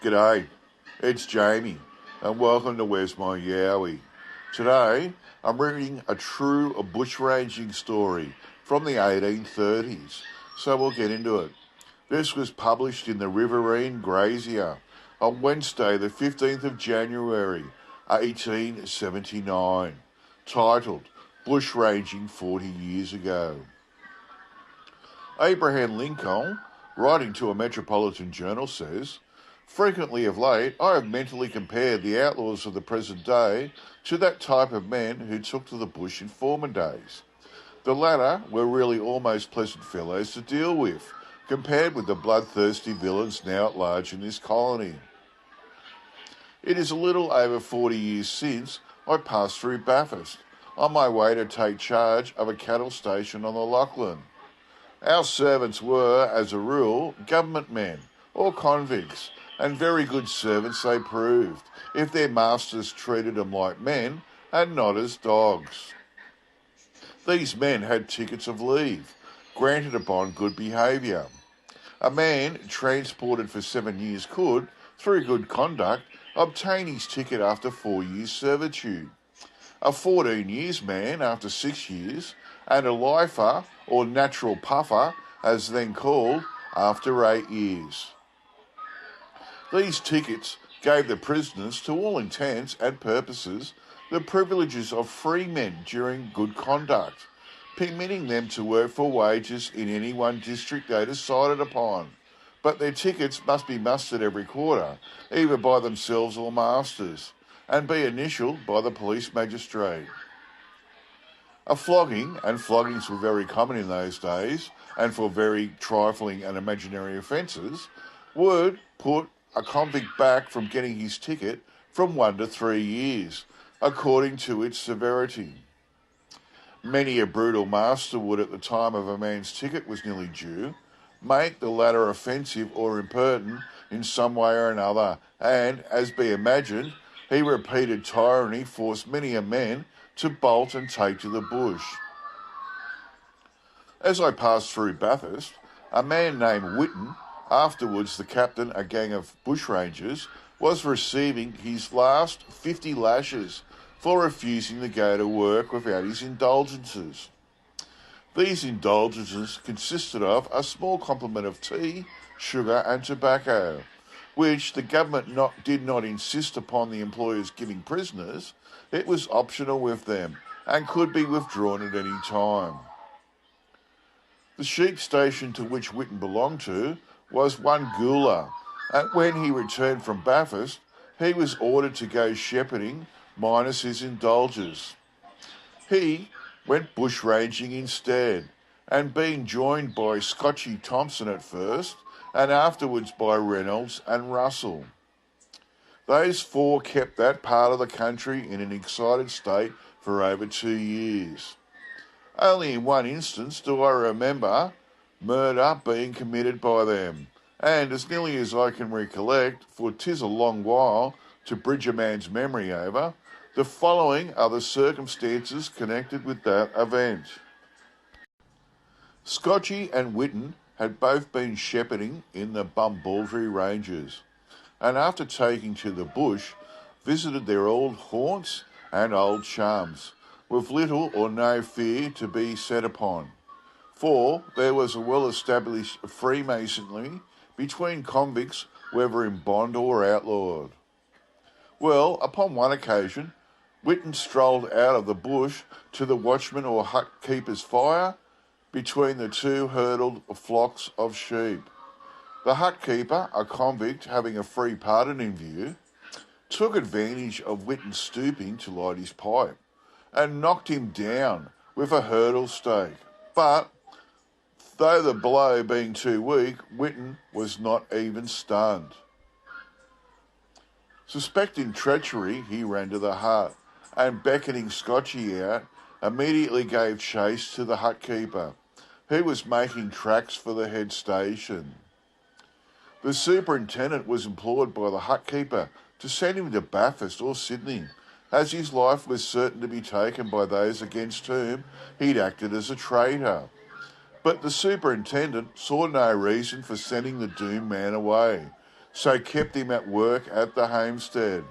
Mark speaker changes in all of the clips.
Speaker 1: G'day, it's Jamie, and welcome to Where's My Yowie. Today, I'm reading a true bushranging story from the 1830s, so we'll get into it. This was published in the Riverine Grazier on Wednesday, the 15th of January, 1879, titled Bushranging 40 Years Ago. Abraham Lincoln, writing to a metropolitan journal, says, "Frequently of late, I have mentally compared the outlaws of the present day to that type of men who took to the bush in former days. The latter were really almost pleasant fellows to deal with, compared with the bloodthirsty villains now at large in this colony. It is a little over 40 years since I passed through Bathurst, on my way to take charge of a cattle station on the Lachlan. Our servants were, as a rule, government men or convicts, and very good servants they proved, if their masters treated them like men and not as dogs. These men had tickets of leave, granted upon good behaviour. A man transported for 7 years could, through good conduct, obtain his ticket after 4 years' servitude. A 14 years man after 6 years, and a lifer, or natural puffer, as then called, after 8 years. These tickets gave the prisoners, to all intents and purposes, the privileges of free men during good conduct, permitting them to work for wages in any one district they decided upon, but their tickets must be mustered every quarter, either by themselves or masters, and be initialled by the police magistrate. A flogging, and floggings were very common in those days, and for very trifling and imaginary offences, would put a convict back from getting his ticket from 1 to 3 years, according to its severity. Many a brutal master would, at the time of a man's ticket was nearly due, make the latter offensive or impertinent in some way or another, and, as be imagined, he repeated tyranny forced many a man to bolt and take to the bush. As I passed through Bathurst, a man named Whitten, afterwards the captain of a gang of bushrangers, was receiving his last 50 lashes for refusing to go to work without his indulgences. These indulgences consisted of a small complement of tea, sugar and tobacco, which the government did not insist upon the employers giving prisoners. It was optional with them and could be withdrawn at any time. The sheep station to which Whitten belonged to was one Gula, and when he returned from Bathurst, he was ordered to go shepherding minus his indulgence. He went bushranging instead, and being joined by Scotchy Thompson at first, and afterwards by Reynolds and Russell. Those four kept that part of the country in an excited state for over 2 years. Only in one instance do I remember murder being committed by them, and as nearly as I can recollect, for 'tis a long while to bridge a man's memory over, the following are the circumstances connected with that event. Scotchy and Whitten had both been shepherding in the Bumbaldry Ranges, and after taking to the bush, visited their old haunts and old chums, with little or no fear to be set upon, for there was a well-established freemasonry between convicts, whether in bond or outlawed. Well, upon one occasion, Whitten strolled out of the bush to the watchman or hut keeper's fire between the two herded flocks of sheep. The hut keeper, a convict having a free pardon in view, took advantage of Whitten stooping to light his pipe and knocked him down with a hurdle stake. But, though the blow being too weak, Whitten was not even stunned. Suspecting treachery, he ran to the hut, and beckoning Scotchy out, immediately gave chase to the hut keeper, who was making tracks for the head station. The superintendent was implored by the hut keeper to send him to Bathurst or Sydney, as his life was certain to be taken by those against whom he'd acted as a traitor. But the superintendent saw no reason for sending the doomed man away, so kept him at work at the homestead.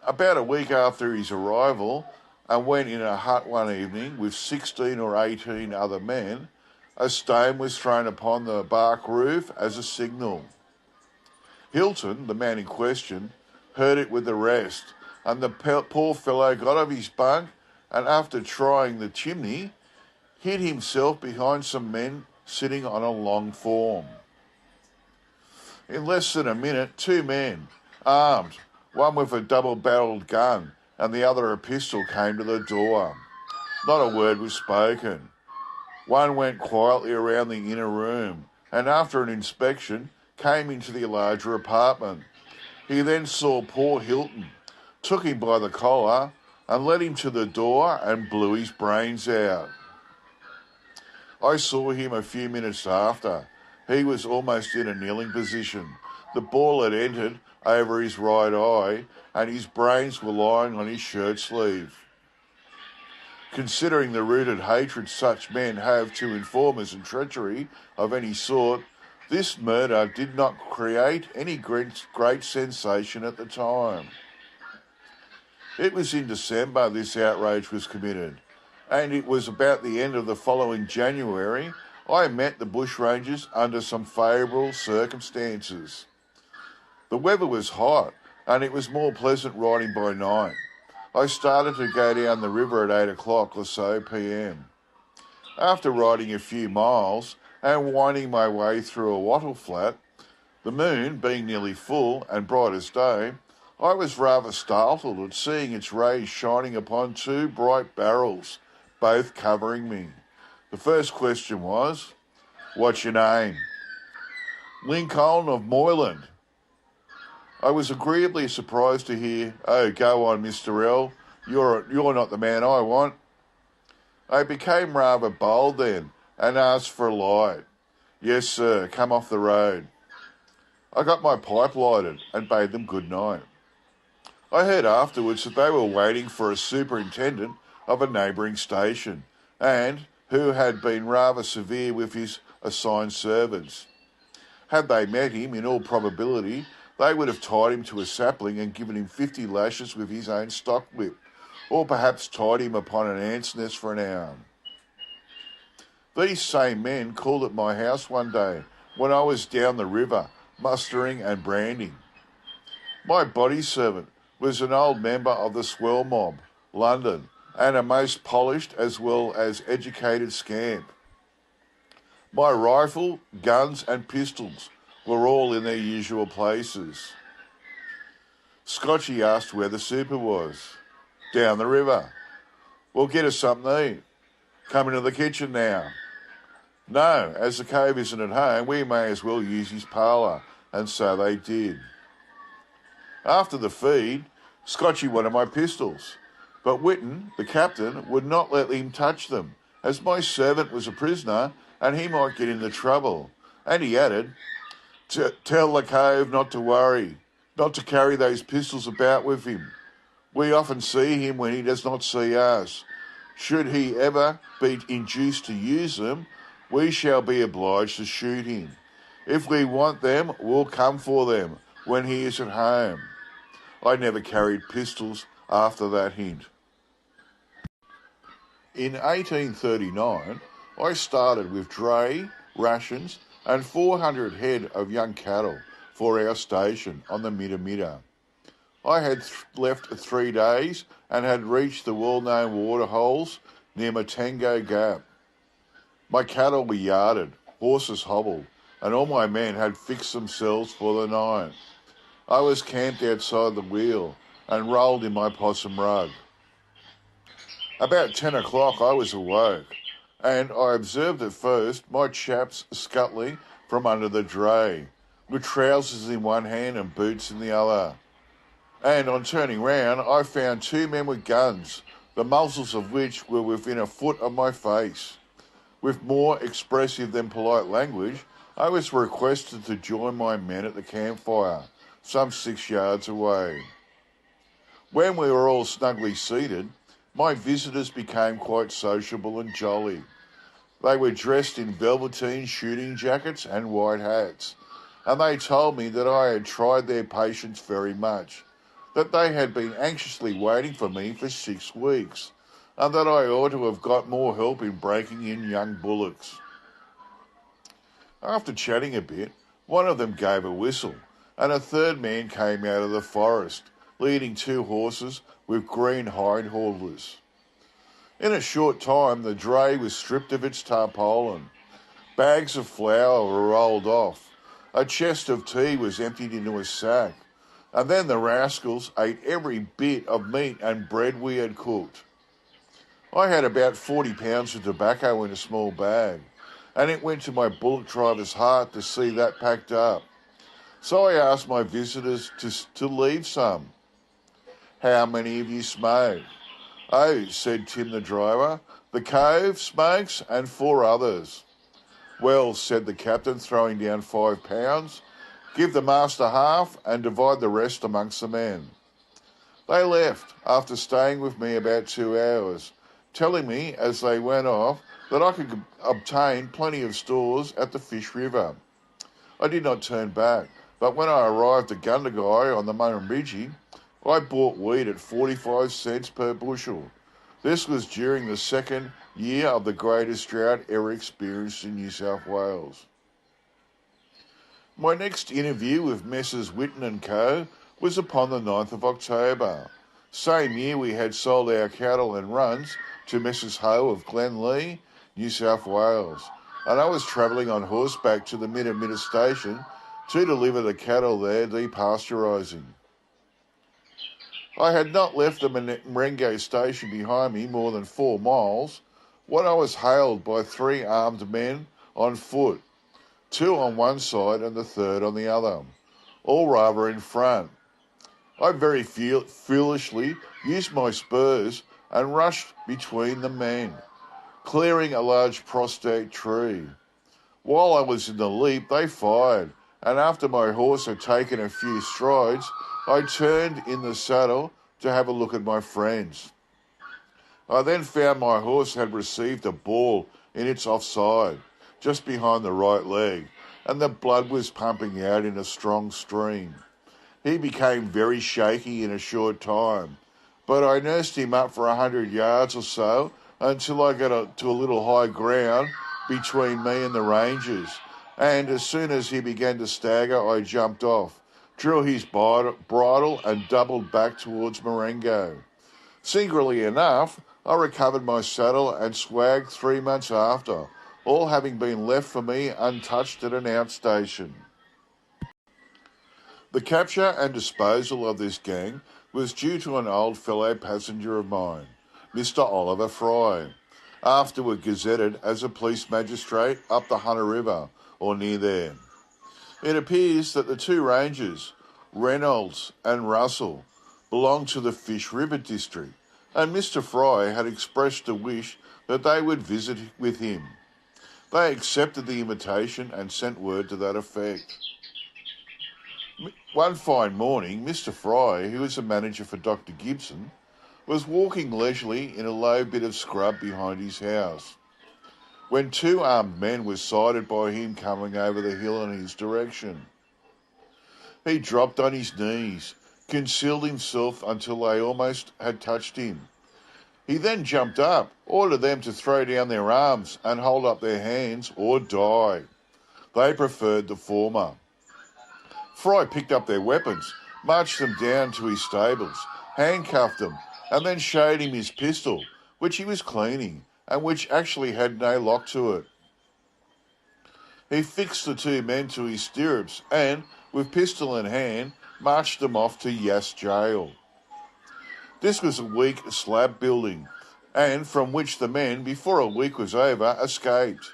Speaker 1: About a week after his arrival, I went in a hut one evening with 16 or 18 other men. A stone was thrown upon the bark roof as a signal. Hilton, the man in question, heard it with the rest, and the poor fellow got off his bunk and, after trying the chimney, hid himself behind some men sitting on a long form. In less than a minute, 2 men, armed, one with a double-barrelled gun and the other a pistol, came to the door. Not a word was spoken. One went quietly around the inner room and, after an inspection, came into the larger apartment. He then saw poor Hilton, took him by the collar and led him to the door and blew his brains out. I saw him a few minutes after. He was almost in a kneeling position. The ball had entered over his right eye and his brains were lying on his shirt sleeve. Considering the rooted hatred such men have to informers and treachery of any sort, this murder did not create any great sensation at the time. It was in December this outrage was committed, and it was about the end of the following January I met the bushrangers under some favourable circumstances. The weather was hot, and it was more pleasant riding by night. I started to go down the river at 8 o'clock or so p.m. After riding a few miles and winding my way through a wattle flat, the moon being nearly full and bright as day, I was rather startled at seeing its rays shining upon 2 bright barrels, both covering me. The first question was, "What's your name?" "Lincoln of Moyland." I was agreeably surprised to hear, "Oh, go on, Mr. L. You're not the man I want." I became rather bold then and asked for a light. "Yes, sir, come off the road." I got my pipe lighted and bade them good night. I heard afterwards that they were waiting for a superintendent of a neighbouring station, and who had been rather severe with his assigned servants. Had they met him, in all probability, they would have tied him to a sapling and given him 50 lashes with his own stock whip, or perhaps tied him upon an ant's nest for an hour. These same men called at my house one day when I was down the river, mustering and branding. My body servant was an old member of the swell mob, London, and a most polished as well as educated scamp. My rifle, guns and pistols were all in their usual places. Scotchy asked where the super was. "Down the river." "Well, get us something to eat." "Come into the kitchen now." "No, as the cove isn't at home, we may as well use his parlour," and so they did. After the feed, Scotchy wanted my pistols, but Whitten, the captain, would not let him touch them, as my servant was a prisoner and he might get into trouble. And he added, "Tell the cove not to worry, not to carry those pistols about with him. We often see him when he does not see us. Should he ever be induced to use them, we shall be obliged to shoot him. If we want them, we'll come for them when he is at home." I never carried pistols after that hint. In 1839, I started with dray, rations and 400 head of young cattle for our station on the Midda. I had left 3 days and had reached the well-known waterholes near Matango Gap. My cattle were yarded, horses hobbled, and all my men had fixed themselves for the night. I was camped outside the wheel and rolled in my possum rug. About 10 o'clock I was awoke, and I observed at first my chaps scuttling from under the dray, with trousers in one hand and boots in the other. And on turning round, I found 2 men with guns, the muzzles of which were within a foot of my face. With more expressive than polite language, I was requested to join my men at the campfire, some 6 yards away. When we were all snugly seated, my visitors became quite sociable and jolly. They were dressed in velveteen shooting jackets and white hats, and they told me that I had tried their patience very much, that they had been anxiously waiting for me for 6 weeks, and that I ought to have got more help in breaking in young bullocks. After chatting a bit, one of them gave a whistle, and a third man came out of the forest, leading 2 horses with green hindholders. In a short time, the dray was stripped of its tarpaulin. Bags of flour were rolled off. A chest of tea was emptied into a sack, and then the rascals ate every bit of meat and bread we had cooked. I had about 40 pounds of tobacco in a small bag, and it went to my bullock driver's heart to see that packed up. So I asked my visitors to leave some. "How many of you smoke?" "Oh," said Tim the driver, "the Cove smokes and 4 others." "Well," said the captain, throwing down £5, "give the master half and divide the rest amongst the men." They left, after staying with me about 2 hours, telling me as they went off that I could obtain plenty of stores at the Fish River. I did not turn back, but when I arrived at Gundagai on the Murrumbidgee, I bought wheat at 45 cents per bushel. This was during the 2nd year of the greatest drought ever experienced in New South Wales. My next interview with Messrs. Whitten and Co. was upon the 9th of October. Same year we had sold our cattle and runs to Messrs. Ho of Glenlee, New South Wales, and I was travelling on horseback to the Minamita station to deliver the cattle there depasteurising. I had not left the Marengo station behind me more than 4 miles when I was hailed by 3 armed men on foot, 2 on one side and the third on the other, all rather in front. I very foolishly used my spurs and rushed between the men, clearing a large prostrate tree. While I was in the leap, they fired, and after my horse had taken a few strides, I turned in the saddle to have a look at my friends. I then found my horse had received a ball in its offside, just behind the right leg, and the blood was pumping out in a strong stream. He became very shaky in a short time, but I nursed him up for 100 yards or so until I got to a little high ground between me and the rangers, and as soon as he began to stagger, I jumped off, drew his bridle and doubled back towards Marengo. Singularly enough, I recovered my saddle and swag 3 months after, all having been left for me untouched at an outstation. The capture and disposal of this gang was due to an old fellow passenger of mine, Mr. Oliver Fry, afterward gazetted as a police magistrate up the Hunter River, or near there. It appears that the 2 rangers, Reynolds and Russell, belonged to the Fish River district, and Mr. Fry had expressed a wish that they would visit with him. They accepted the invitation and sent word to that effect. One fine morning, Mr. Fry, who was the manager for Dr. Gibson, was walking leisurely in a low bit of scrub behind his house, when 2 armed men were sighted by him coming over the hill in his direction. He dropped on his knees, concealed himself until they almost had touched him. He then jumped up, ordered them to throw down their arms and hold up their hands or die. They preferred the former. Fry picked up their weapons, marched them down to his stables, handcuffed them, and then showed him his pistol, which he was cleaning, and which actually had no lock to it. He fixed the 2 men to his stirrups and, with pistol in hand, marched them off to Yass Jail. This was a weak slab building, and from which the men, before a week was over, escaped.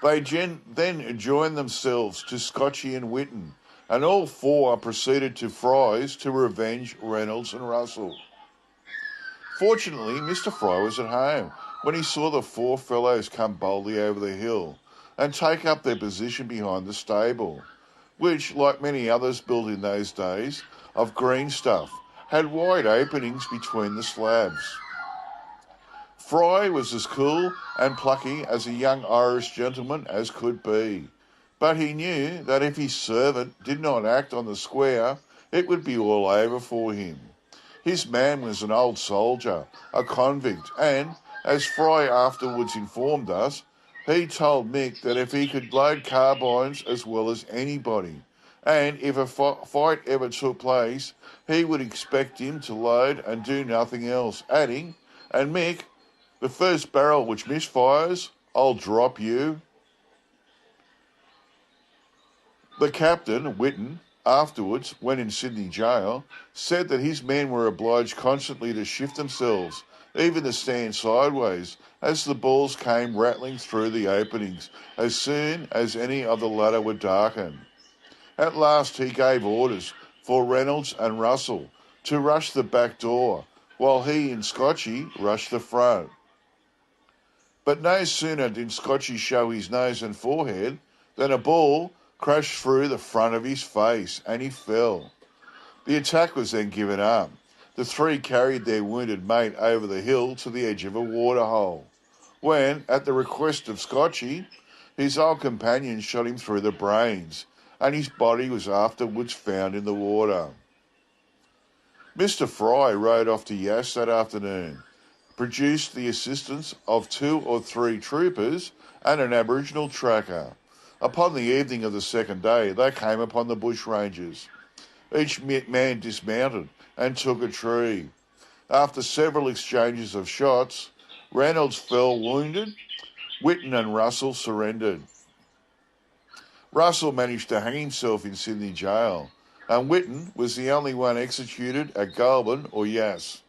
Speaker 1: They then joined themselves to Scotchy and Whitten, and all 4 proceeded to Fry's to revenge Reynolds and Russell. Fortunately, Mr. Fry was at home when he saw the 4 fellows come boldly over the hill and take up their position behind the stable, which, like many others built in those days, of green stuff, had wide openings between the slabs. Fry was as cool and plucky as a young Irish gentleman as could be, But he knew that if his servant did not act on the square, it would be all over for him. His man was an old soldier, a convict, and, as Fry afterwards informed us, he told Mick that if he could load carbines as well as anybody, and if a fight ever took place, he would expect him to load and do nothing else, adding, "And Mick, the first barrel which misfires, I'll drop you." The captain, Whitten, afterwards, when in Sydney jail, said that his men were obliged constantly to shift themselves, even to stand sideways, as the balls came rattling through the openings, as soon as any of the latter were darkened. At last he gave orders for Reynolds and Russell to rush the back door, while he and Scotchy rushed the front. But no sooner did Scotchy show his nose and forehead than a ball crashed through the front of his face, and he fell. The attack was then given up. The three carried their wounded mate over the hill to the edge of a waterhole, when, at the request of Scotchy, his old companion shot him through the brains, and his body was afterwards found in the water. Mr. Fry rode off to Yass that afternoon, produced the assistance of 2 or 3 troopers and an Aboriginal tracker. Upon the evening of the second day, they came upon the bushrangers. Each man dismounted and took a tree. After several exchanges of shots, Reynolds fell wounded. Whitten and Russell surrendered. Russell managed to hang himself in Sydney jail, and Whitten was the only one executed at Goulburn or Yass.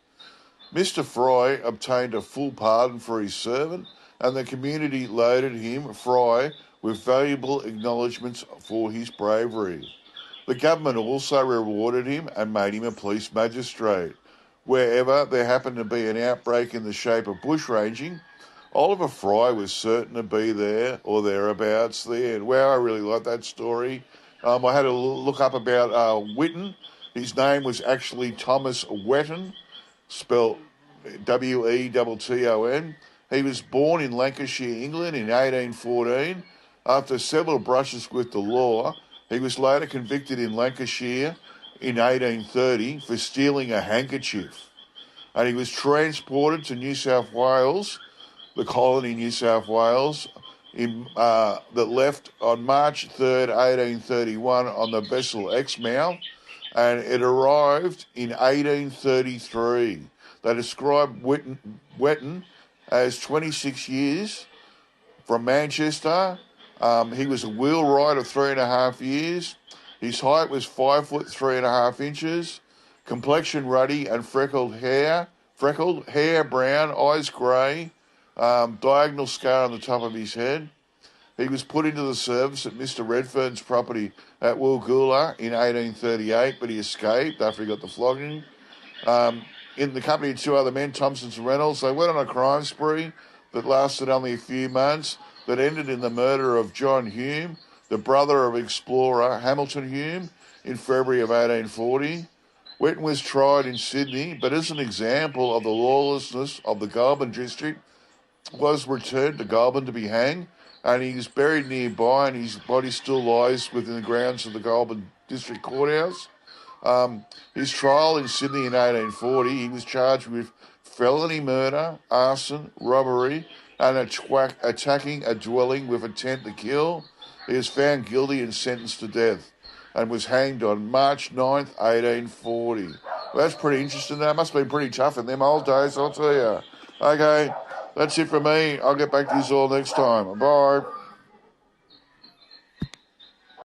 Speaker 1: Mr. Fry obtained a full pardon for his servant, and the community loaded him, Fry, with valuable acknowledgements for his bravery. The government also rewarded him and made him a police magistrate. Wherever there happened to be an outbreak in the shape of bushranging, Oliver Fry was certain to be there or thereabouts there. Wow, I really like that story. I had a look up about Whitten. His name was actually Thomas Whitten, spelled Wetton. He was born in Lancashire, England in 1814. After several brushes with the law, he was later convicted in Lancashire in 1830 for stealing a handkerchief. And he was transported to New South Wales, the colony New South Wales, that left on March 3rd, 1831 on the vessel Exmouth, and it arrived in 1833. They described Whitten as 26 years from Manchester. He was a wheelwright of 3.5 years. His height was 5 foot 3.5 inches. Complexion ruddy and freckled hair brown, eyes grey, diagonal scar on the top of his head. He was put into the service at Mr. Redfern's property at Woolgoola in 1838, but he escaped after he got the flogging. In the company of 2 other men, Thompson and Reynolds, they went on a crime spree that lasted only a few months, that ended in the murder of John Hume, the brother of explorer Hamilton Hume, in February of 1840. Whitten was tried in Sydney, but as an example of the lawlessness of the Goulburn district, was returned to Goulburn to be hanged, and he is buried nearby, and his body still lies within the grounds of the Goulburn District Courthouse. His trial in Sydney in 1840, he was charged with felony murder, arson, robbery, and attacking a dwelling with intent to kill. He was found guilty and sentenced to death, and was hanged on March 9th, 1840. Well, that's pretty interesting. That must have been pretty tough in them old days, I'll tell you. Okay, that's it for me. I'll get back to you all next time. Bye.